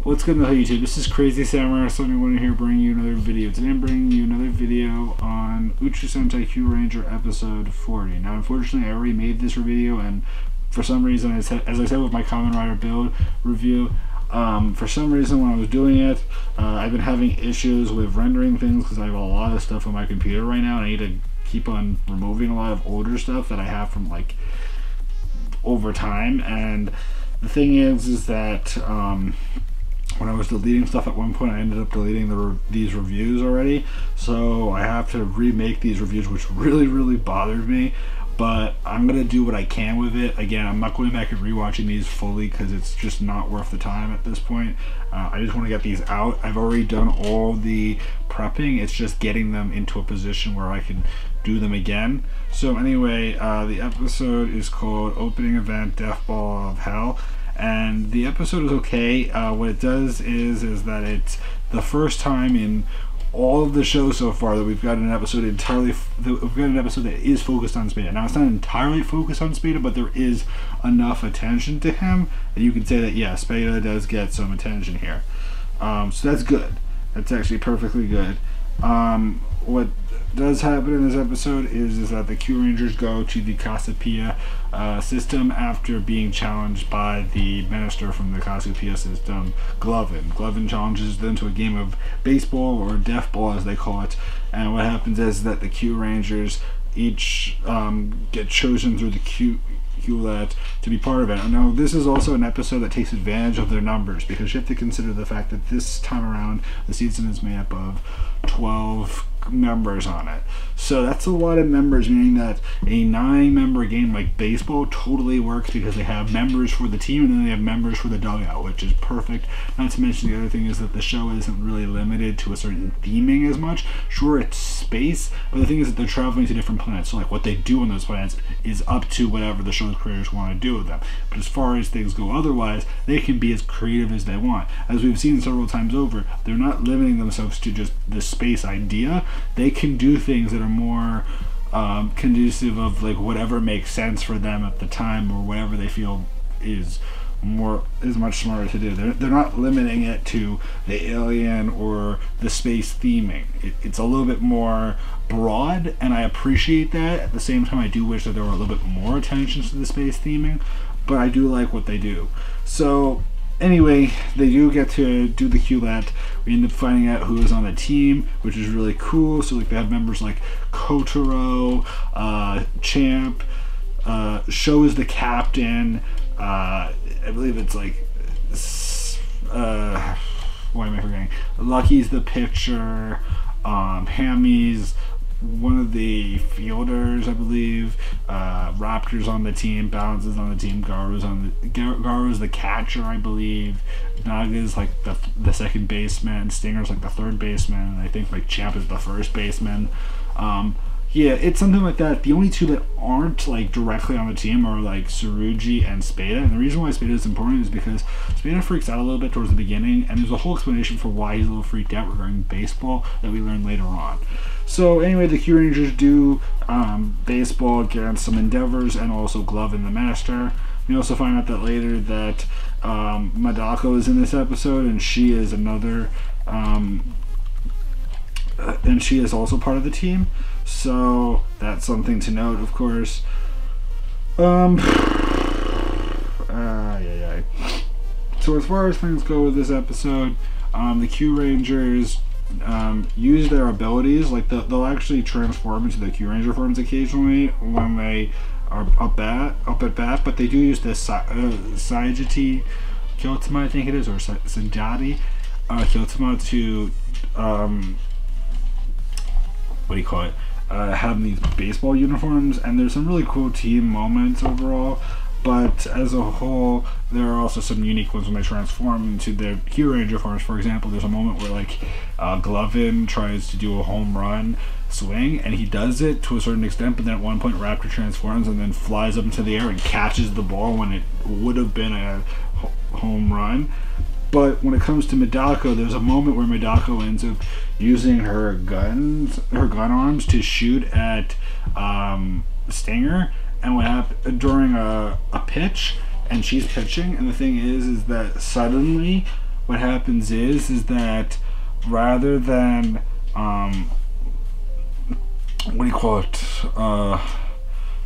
What's good on YouTube? This is Crazy Samurai Wrestling here bringing you another video. Today I'm bringing you another video on Uchuu Sentai Kyuranger episode 40. Now unfortunately I already made this video, and for some reason, as I said with my Kamen Rider build review, for some reason when I was doing it, I've been having issues with rendering things because I have a lot of stuff on my computer right now, and I need to keep on removing a lot of older stuff that I have from like over time. And the thing is that when I was deleting stuff at one point, I ended up deleting these reviews already, so I have to remake these reviews, which really bothered me. But I'm gonna do what I can with it. Again, I'm not going back and rewatching these fully because it's just not worth the time at this point. I just want to get these out. I've already done all the prepping. It's just getting them into a position where I can do them again. So anyway, the episode is called Opening Event Deathball of Hell. And the episode is okay. What it does is that it's the first time in all of the shows so far that we've got an episode that is focused on Spada. Now it's not entirely focused on Spada, but there is enough attention to him that you can say that yeah, Spada does get some attention here. So that's good. That's actually perfectly good. What does happen in this episode is that the Kyurangers go to the Cassiopeia system after being challenged by the minister from the Cassiopeia system, Glovin. Glovin challenges them to a game of baseball, or Deathball as they call it, and what happens is that the Kyurangers each get chosen through the Q-Lat to be part of it. Now this is also an episode that takes advantage of their numbers, because you have to consider the fact that this time around the season is made up of 12 members on it. So that's a lot of members, meaning that a 9-member game like baseball totally works because they have members for the team and then they have members for the dugout, which is perfect. Not to mention the other thing is that the show isn't really limited to a certain theming as much. Sure, it's space, but the thing is that they're traveling to different planets, so like what they do on those planets is up to whatever the show's creators want to do with them. But as far as things go otherwise, they can be as creative as they want. As we've seen several times over, they're not limiting themselves to just the space idea. They can do things that are more conducive of like whatever makes sense for them at the time, or whatever they feel is much smarter to do. They're not limiting it to the alien or the space theming. It's a little bit more broad, and I appreciate that. At the same time, I do wish that there were a little bit more attention to the space theming, but I do like what they do. So anyway, they do get to do the Q-Lat. We end up finding out who is on the team, which is really cool. So like they have members like Kotaro, Champ, Sho is the captain, I believe it's like why am I forgetting? Lucky's the pitcher, Hammy's one of the fielders, I believe. Raptor's on the team, Balance is on the team, Garo's the catcher, I believe. Naga's like the second baseman, Stinger's like the third baseman, and I think like Champ is the first baseman. Yeah, it's something like that. The only two that aren't like directly on the team are like Tsurugi and Spada, and the reason why Spada is important is because Spada freaks out a little bit towards the beginning, and there's a whole explanation for why he's a little freaked out regarding baseball that we learn later on. So anyway, the Kyurangers do baseball against some Endeavors and also Glovin the Master. We also find out that later that Madako is in this episode, and she is another and she is also part of the team, so that's something to note, of course. So as far as things go with this episode, the Kyurangers use their abilities. Like they'll actually transform into the Kyuranger forms occasionally when they are up at bat, but they do use the Saijati Kyotama, I think it is, or Sanjati Kyotama to what do you call it? Have these baseball uniforms, and there's some really cool team moments overall. But as a whole, there are also some unique ones when they transform into their Kyuranger forms. For example, there's a moment where like Glovin tries to do a home run swing, and he does it to a certain extent, but then at one point Raptor transforms and then flies up into the air and catches the ball when it would have been a home run. But when it comes to Madako, there's a moment where Madako ends up using her gun arms to shoot at Stinger, and what happened during a pitch, and she's pitching, and the thing is that suddenly what happens is that rather than what do you call it?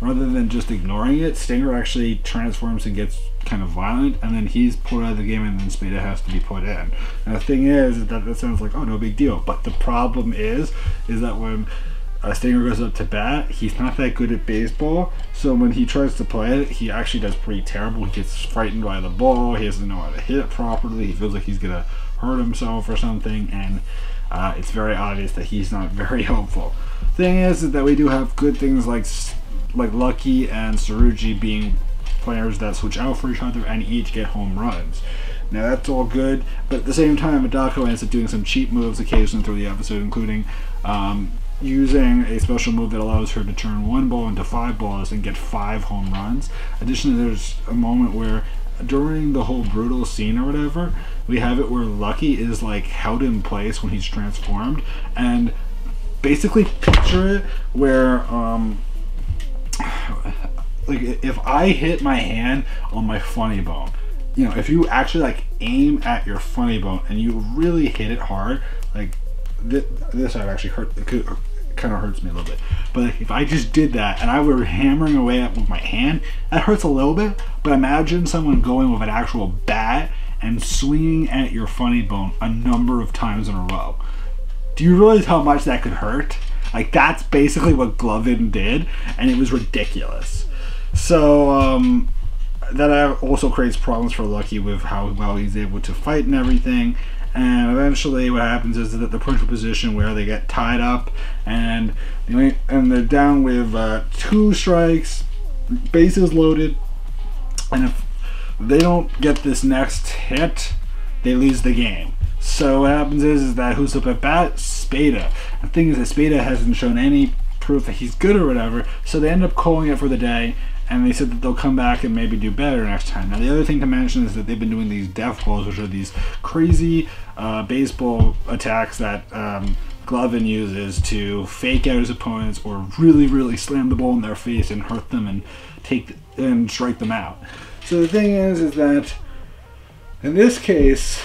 Rather than just ignoring it, Stinger actually transforms and gets kind of violent, and then he's put out of the game, and then Spada has to be put in. And the thing is that sounds like, oh, no big deal. But the problem is that when Stinger goes up to bat, he's not that good at baseball, so when he tries to play it, he actually does pretty terrible. He gets frightened by the ball, he doesn't know how to hit it properly, he feels like he's gonna hurt himself or something, and it's very obvious that he's not very hopeful. Thing is that we do have good things like Lucky and Tsurugi being players that switch out for each other and each get home runs. Now that's all good, but at the same time, Midako ends up doing some cheap moves occasionally through the episode, including using a special move that allows her to turn 1 ball into 5 balls and get 5 home runs. Additionally, there's a moment where during the whole brutal scene or whatever, we have it where Lucky is like held in place when he's transformed, and basically picture it where like if I hit my hand on my funny bone, you know, if you actually like aim at your funny bone and you really hit it hard, like this side actually hurt, it kind of hurts me a little bit, but like, if I just did that and I were hammering away at with my hand, that hurts a little bit. But imagine someone going with an actual bat and swinging at your funny bone a number of times in a row. Do you realize how much that could hurt? Like, that's basically what Glovin did, and it was ridiculous. So that also creates problems for Lucky with how well he's able to fight and everything. And eventually what happens is that the punch position where they get tied up, and they're down with 2 strikes, bases loaded, and if they don't get this next hit, they lose the game. So what happens is that who's up at bat? Spada. The thing is that Spada hasn't shown any proof that he's good or whatever, so they end up calling it for the day, and they said that they'll come back and maybe do better next time. Now the other thing to mention is that they've been doing these Deathballs, which are these crazy baseball attacks that Glovin uses to fake out his opponents or really slam the ball in their face and hurt them and strike them out. So the thing is that in this case,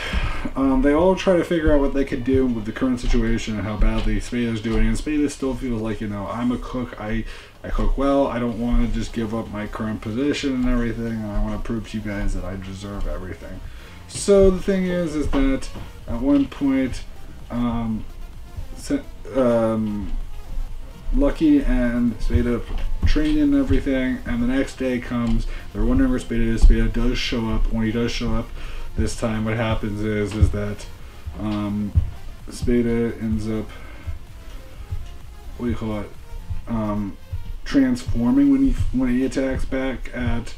they all try to figure out what they could do with the current situation and how badly Spada's doing. And Spada still feels like, you know, I'm a cook. I cook well. I don't want to just give up my current position and everything. And I want to prove to you guys that I deserve everything. So the thing is that at one point, Lucky and Spada train and everything. And the next day comes. They're wondering where Spada is. Spada does show up. When he does show up, this time what happens is that Spada ends up, what do you call it, transforming when he attacks back at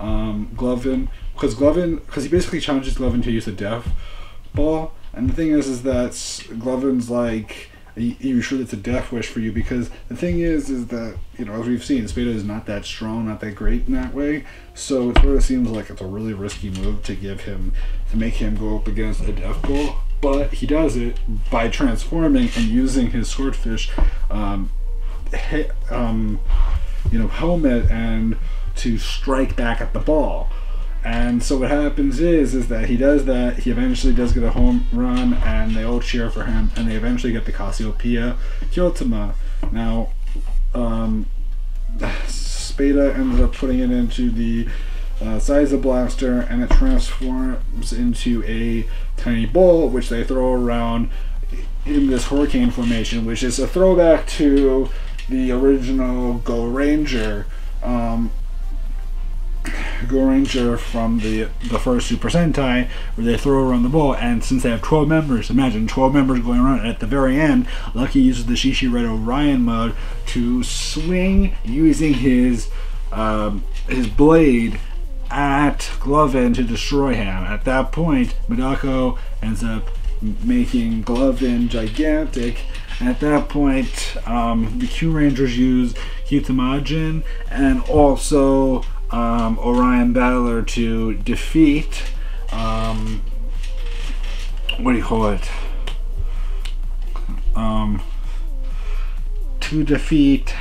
Glovin, because he basically challenges Glovin to use the Deathball. And the thing is that Glovin's like, are you sure that's a death wish for you? Because the thing is that, you know, as we've seen, Spada is not that strong, not that great in that way. So it sort of seems like it's a really risky move to make him go up against a Deathball. But he does it by transforming and using his swordfish, helmet and to strike back at the ball. And so what happens is that he does that, he eventually does get a home run, and they all cheer for him, and they eventually get the Cassiopeia Kyotama. Now, Spada ends up putting it into the Seiza Blaster, and it transforms into a tiny ball, which they throw around in this hurricane formation, which is a throwback to the original Go Ranger from the first Super Sentai, where they throw around the ball. And since they have 12 members, imagine 12 members going around, and at the very end, Lucky uses the Shishired Orion mode to swing using his blade at Glovin to destroy him. At that point, Midako ends up making Glovin gigantic, and at that point, the Kyurangers use Kitamajin and also Orion Battler to defeat what do you call it? To defeat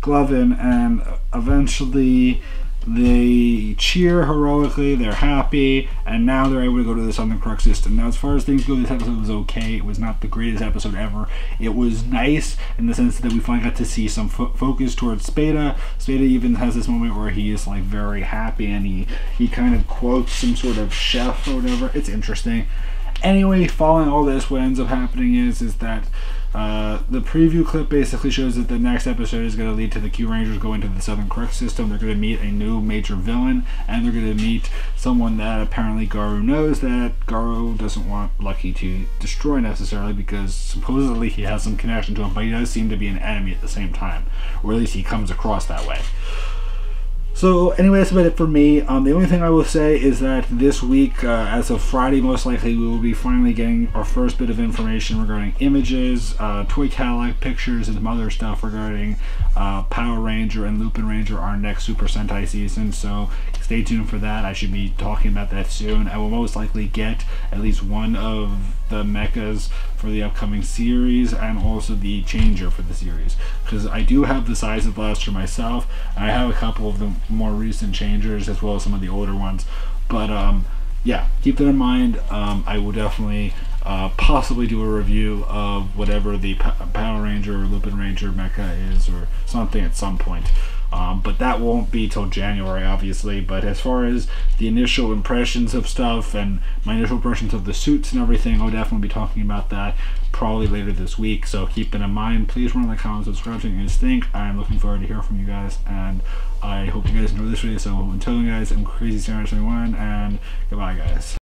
Glovin, and eventually they cheer heroically, they're happy, and now they're able to go to the Southern Crux system. Now, as far as things go, this episode was okay. It was not the greatest episode ever. It was nice in the sense that we finally got to see some focus towards Spada. Spada even has this moment where he is like very happy, and he kind of quotes some sort of chef or whatever. It's interesting. Anyway, following all this, what ends up happening is that the preview clip basically shows that the next episode is going to lead to the Kyurangers going to the Southern Crux system. They're going to meet a new major villain, and they're going to meet someone that apparently Garou knows that Garou doesn't want Lucky to destroy necessarily, because supposedly he has some connection to him, but he does seem to be an enemy at the same time, or at least he comes across that way. So anyway, that's about it for me. The only thing I will say is that this week, as of Friday, most likely we will be finally getting our first bit of information regarding images, toy catalog pictures, and some other stuff regarding Power Ranger and Lupin Ranger, our next Super Sentai season. So stay tuned for that. I should be talking about that soon. I will most likely get at least one of the mechas for the upcoming series, and also the changer for the series, because I do have the size of Blaster myself, and I have a couple of the more recent changers as well as some of the older ones. But yeah, keep that in mind. I will definitely possibly do a review of whatever the Power Ranger or Lupin Ranger mecha is, or something at some point. But that won't be till January, obviously. But as far as the initial impressions of stuff and my initial impressions of the suits and everything, I'll definitely be talking about that probably later this week. So keep it in mind. Please run the comments, subscribe, and you guys think. I'm looking forward to hear from you guys, and I hope you guys enjoy this video. So until then, guys, I'm Crazy Samurai 21, and goodbye, guys.